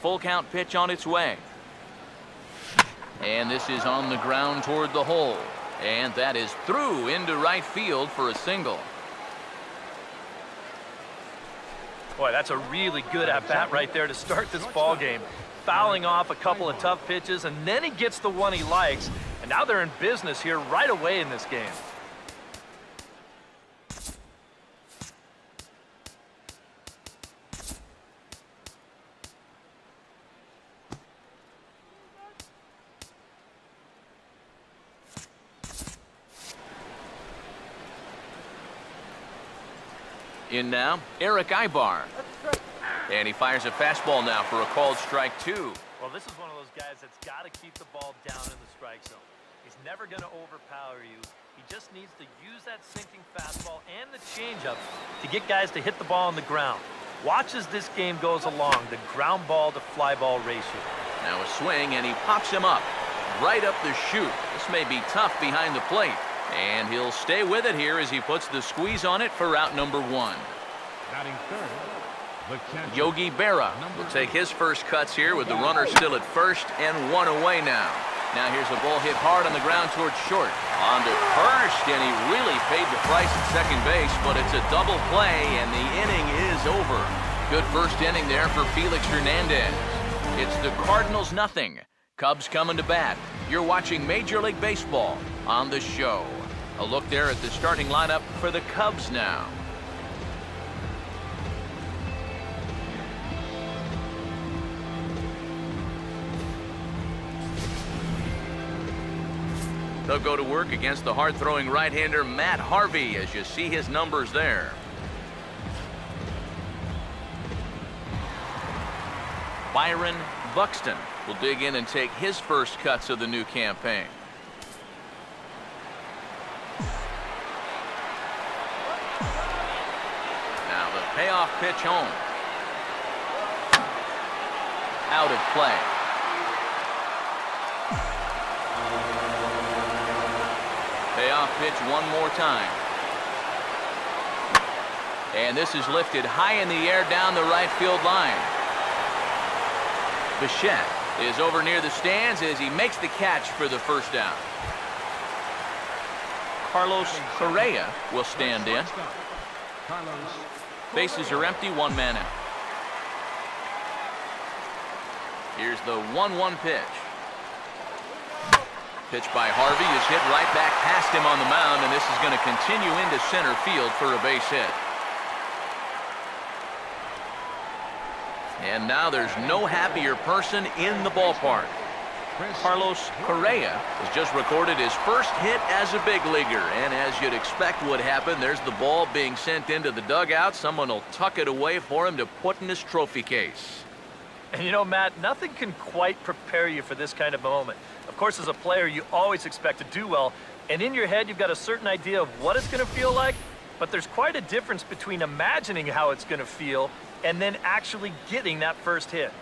Full count pitch on its way. And this is on the ground toward the hole. And that is through into right field for a single. Boy, that's a really good at-bat right there to start this ball game. Fouling off a couple of tough pitches, and then he gets the one he likes. And now they're in business here right away in this game. In now, Eric Ibar. And he fires a fastball now for a called strike 2. Well, this is one of those guys that's got to keep the ball down in the strike zone. He's never going to overpower you. He just needs to use that sinking fastball and the changeup to get guys to hit the ball on the ground. Watch as this game goes along, the ground ball to fly ball ratio. Now a swing, and he pops him up right up the chute. This may be tough behind the plate. And he'll stay with it here as he puts the squeeze on it for out number 1. Batting third, Yogi Berra will take his first cuts here with the runner still at first and 1 away now. Now here's a ball hit hard on the ground towards short. On to first, and he really paid the price at second base, but it's a double play, and the inning is over. Good first inning there for Felix Hernandez. It's the Cardinals 0. Cubs coming to bat. You're watching Major League Baseball on the show. A look there at the starting lineup for the Cubs now. They'll go to work against the hard-throwing right-hander Matt Harvey, as you see his numbers there. Byron Buxton will dig in and take his first cuts of the new campaign. Now the payoff pitch home. Out of play. Payoff pitch one more time. And this is lifted high in the air down the right field line. Bichette is over near the stands as he makes the catch for the first down. Carlos Correa will stand in. Bases are empty, 1 man out. Here's the 1-1 pitch. Pitch by Harvey is hit right back past him on the mound, and this is going to continue into center field for a base hit. And now there's no happier person in the ballpark. Carlos Correa has just recorded his first hit as a big leaguer, and as you'd expect would happen, there's the ball being sent into the dugout. Someone will tuck it away for him to put in his trophy case. And you know, Matt, nothing can quite prepare you for this kind of moment. Of course, as a player, you always expect to do well, and in your head, you've got a certain idea of what it's going to feel like, but there's quite a difference between imagining how it's going to feel and then actually getting that first hit.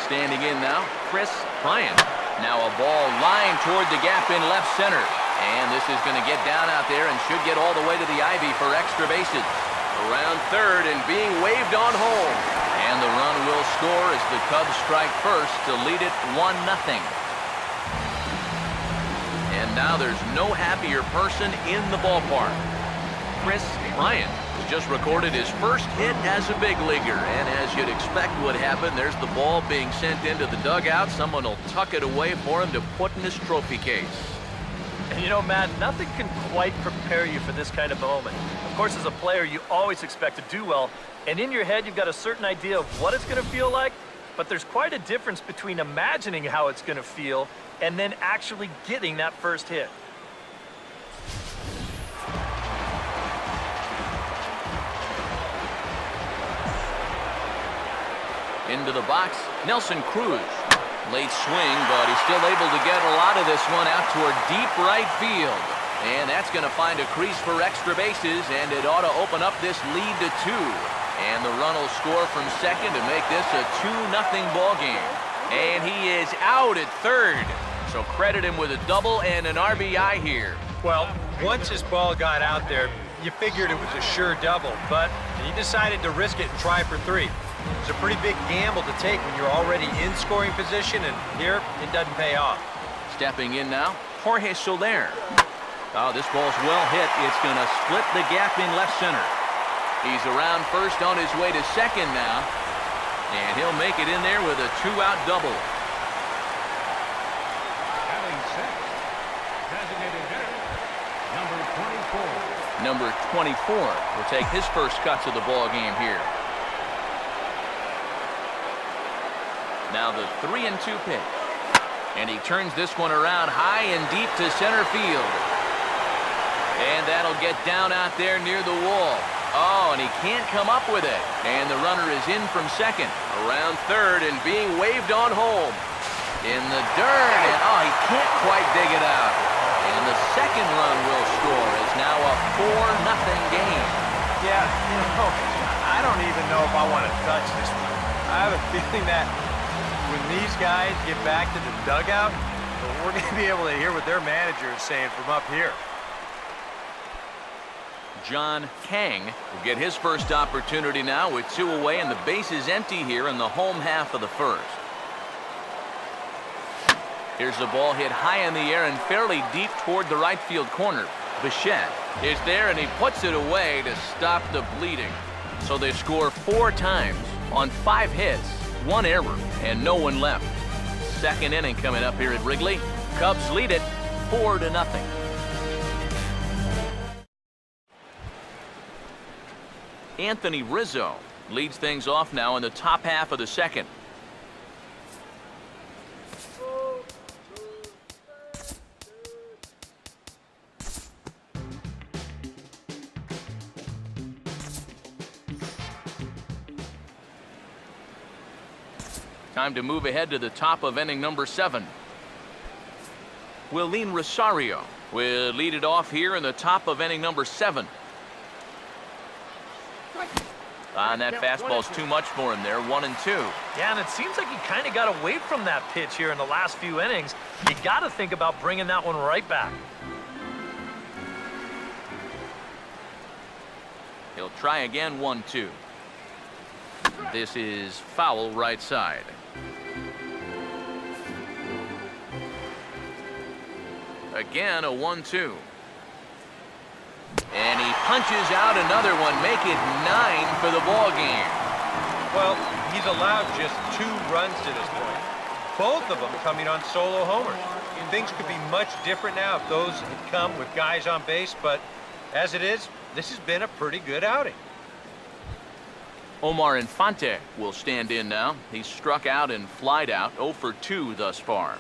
Standing in now, Chris Bryant. Now a ball lined toward the gap in left center. And this is going to get down out there and should get all the way to the ivy for extra bases. Around third and being waved on home. And the run will score as the Cubs strike first to lead it 1-0. And now there's no happier person in the ballpark. Chris Bryant has just recorded his first hit as a big leaguer, and as you'd expect would happen, there's the ball being sent into the dugout. Someone will tuck it away for him to put in his trophy case. And you know, Matt, nothing can quite prepare you for this kind of moment. Of course, as a player, you always expect to do well, and in your head, you've got a certain idea of what it's going to feel like, but there's quite a difference between imagining how it's going to feel and then actually getting that first hit. Into the box, Nelson Cruz. Late swing, but he's still able to get a lot of this one out toward deep right field. And that's going to find a crease for extra bases, and it ought to open up this lead to 2. And the run will score from second to make this a 2-0 ball game. And he is out at third. So credit him with a double and an RBI here. Well, once his ball got out there, you figured it was a sure double, but he decided to risk it and try for 3. It's a pretty big gamble to take when you're already in scoring position, and here it doesn't pay off. Stepping in now, Jorge Soler. Oh, this ball's well hit. It's going to split the gap in left center. He's around first on his way to second now, and he'll make it in there with a 2-out double. Batting sixth, designated hitter, number 24. Number 24 will take his first cuts of the ball game here. Now the 3-2 pitch. And he turns this one around high and deep to center field. And that'll get down out there near the wall. Oh, and he can't come up with it. And the runner is in from second, around third, and being waved on home. In the dirt, and oh, he can't quite dig it out. And the second run will score. It's now a 4-0 game. Yeah, I don't even know if I want to touch this one. I have a feeling that when these guys get back to the dugout, we're going to be able to hear what their manager is saying from up here. John Kang will get his first opportunity now with 2 away, and the base is empty here in the home half of the first. Here's the ball hit high in the air and fairly deep toward the right field corner. Bichette is there, and he puts it away to stop the bleeding. So they score 4 times on 5 hits, 1 error, and no one left. Second inning coming up here at Wrigley. Cubs lead it 4-0. Anthony Rizzo leads things off now in the top half of the second. Time to move ahead to the top of inning number 7. Willeen Rosario will lead it off here in the top of inning number 7. And that fastball's too much for him there, 1-2. Yeah, and it seems like he kind of got away from that pitch here in the last few innings. You got to think about bringing that one right back. He'll try again, 1-2. This is foul right side. Again, a 1-2. And he punches out another one, make it 9 for the ball game. Well, he's allowed just 2 runs to this point, both of them coming on solo homers. Things could be much different now if those had come with guys on base, but as it is, this has been a pretty good outing. Omar Infante will stand in now. He's struck out and flied out, 0 for 2 thus far.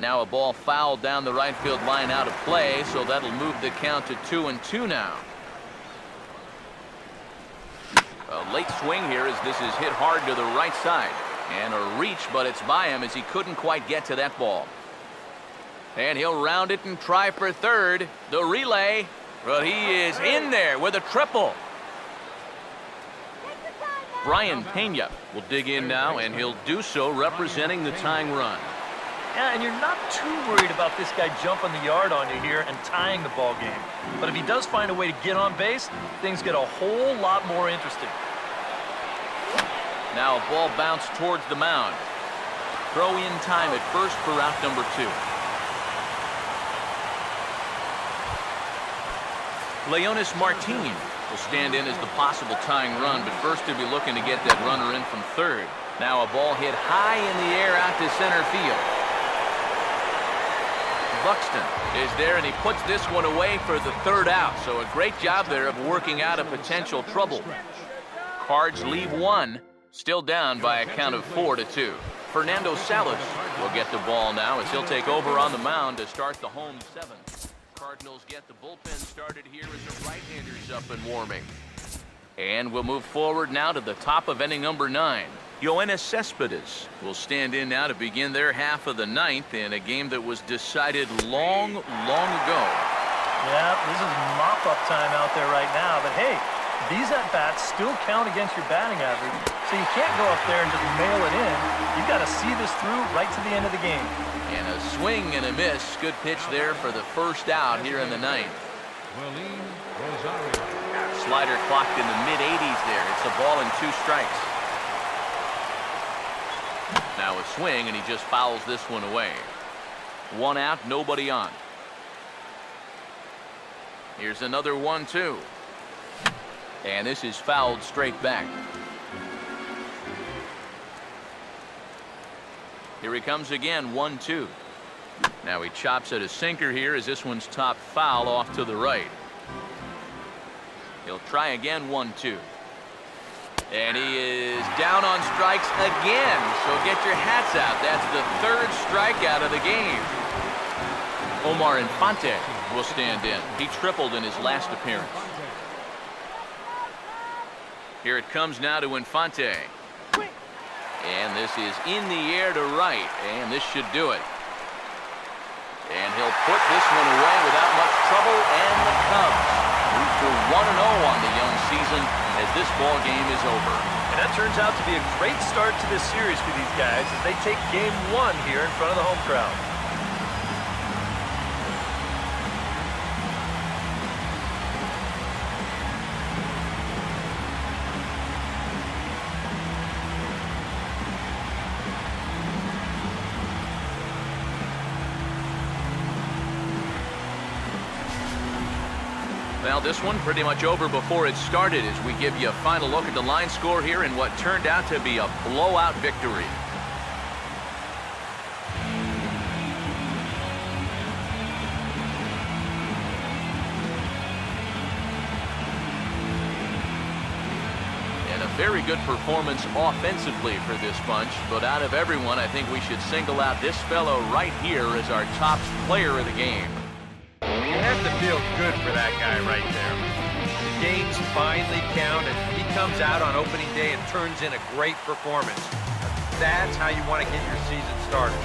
Now a ball fouled down the right field line out of play, so that'll move the count to 2-2 now. A late swing here as this is hit hard to the right side. And a reach, but it's by him as he couldn't quite get to that ball. And he'll round it and try for third. The relay, but he is in there with a triple. Brian Pena will dig in now, and he'll do so representing the tying run. Yeah, and you're not too worried about this guy jumping the yard on you here and tying the ball game. But if he does find a way to get on base, things get a whole lot more interesting. Now a ball bounced towards the mound. Throw in time at first for out number 2. Leonis Martin will stand in as the possible tying run, but first he'll be looking to get that runner in from third. Now a ball hit high in the air out to center field. Buxton is there, and he puts this one away for the 3rd out. So a great job there of working out a potential trouble. Cards leave 1, still down by a count of 4-2. Fernando Salas will get the ball now as he'll take over on the mound to start the home 7th. Cardinals get the bullpen started here as the right-handers up and warming. And we'll move forward now to the top of inning number 9. Yoenis Cespedes will stand in now to begin their half of the 9th in a game that was decided long, long ago. Yeah, this is mop-up time out there right now. But hey, these at-bats still count against your batting average, so you can't go up there and just mail it in. You've got to see this through right to the end of the game. And a swing and a miss. Good pitch there for the first out here in the ninth. Willie Rosario. Slider clocked in the mid-80s there. It's a ball and 2 strikes. Now a swing, and he just fouls this one away. 1 out, nobody on. Here's another 1-2. And this is fouled straight back. Here he comes again, 1-2. Now he chops at a sinker here as this one's top foul off to the right. He'll try again, 1-2. And he is down on strikes again. So get your hats out. That's the 3rd strikeout of the game. Omar Infante will stand in. He tripled in his last appearance. Here it comes now to Infante. And this is in the air to right. And this should do it. And he'll put this one away without much trouble. And the Cubs move to 1-0 on the young season as this ball game is over. And that turns out to be a great start to this series for these guys as they take game 1 here in front of the home crowd. Well, this one pretty much over before it started as we give you a final look at the line score here in what turned out to be a blowout victory. And a very good performance offensively for this bunch, but out of everyone, I think we should single out this fellow right here as our top player of the game. You have to feel good for that guy right there. The games finally count, and he comes out on opening day and turns in a great performance. That's how you want to get your season started.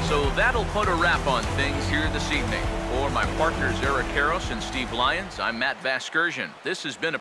So that'll put a wrap on things here this evening. For my partners Eric Karros and Steve Lyons, I'm Matt Vasgersian. This has been a